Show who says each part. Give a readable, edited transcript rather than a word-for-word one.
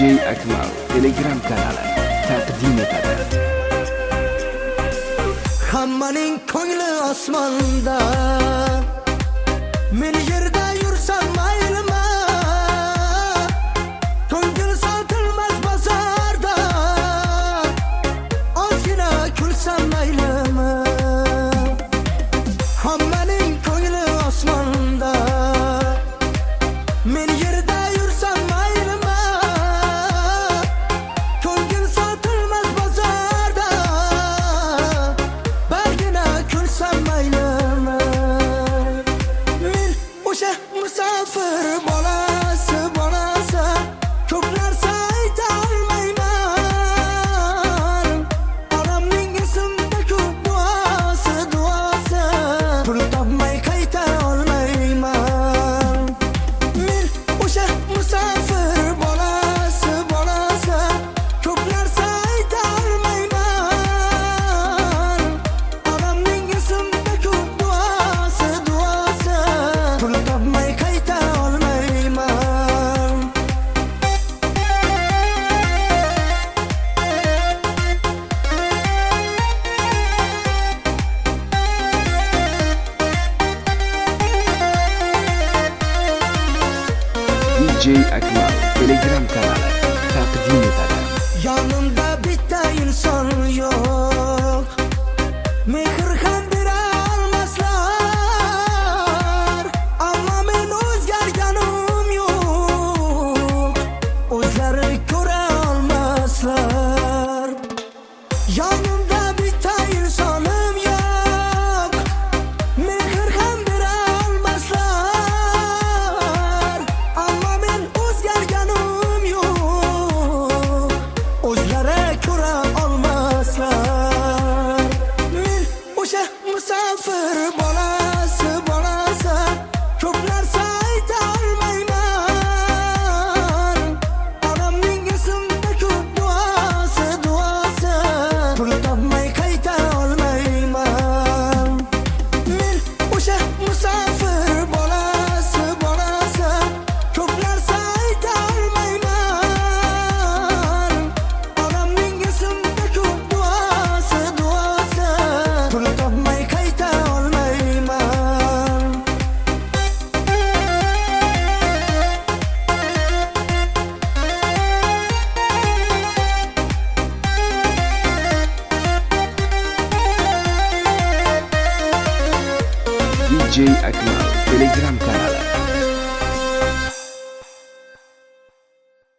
Speaker 1: DJ Akmal Telegram kanali taqdim etadi.
Speaker 2: Hammaning ko'ngli osmonda, men yerda yursam maylimi? Ko'ngil sotilmas bozorda, ozgina kulsam maylimi? Hammaning ko'ngli osmonda, men yerda yursam maylimi? Ko'ngil sotilmas bozorda, bargina kulsam maylimi? Men o'sha musofir bolasi, ko'p narsa ayta olmayman. Onamning esimda ko'p duosi, pul topmay qayta olmayman. Men o'sha musofir bolasi, ko'p narsa ayta olmayman. Onamning esimda ko'p duosi, pul topmay qayta olmayman.
Speaker 1: DJ Akmal Telegram kanali taqdim etadi.
Speaker 2: Yonimda bitta inson yo'q, mehr ham bera olmaslar. Ammo men o'zgarganim yo'q, o'zlari ko'ra olmaslar. Yonimda bitta insonim yo'q, mehr ham bera olmaslar. Ammo men o'zgarganim yo'q, o'zlari ko'ra olmaslar. Men o'sha musofir bolasi, ko'p narsa ayta olmayman. Onamning esimda ko'p duosi, pul topmay qayta olmayman. Men o'sha musofir bolasi, ko'p narsa ayta olmayman. Onamning esimda ko'p duosi, pul topmay qayta olmayman.
Speaker 1: DJ Akmal Telegram kanali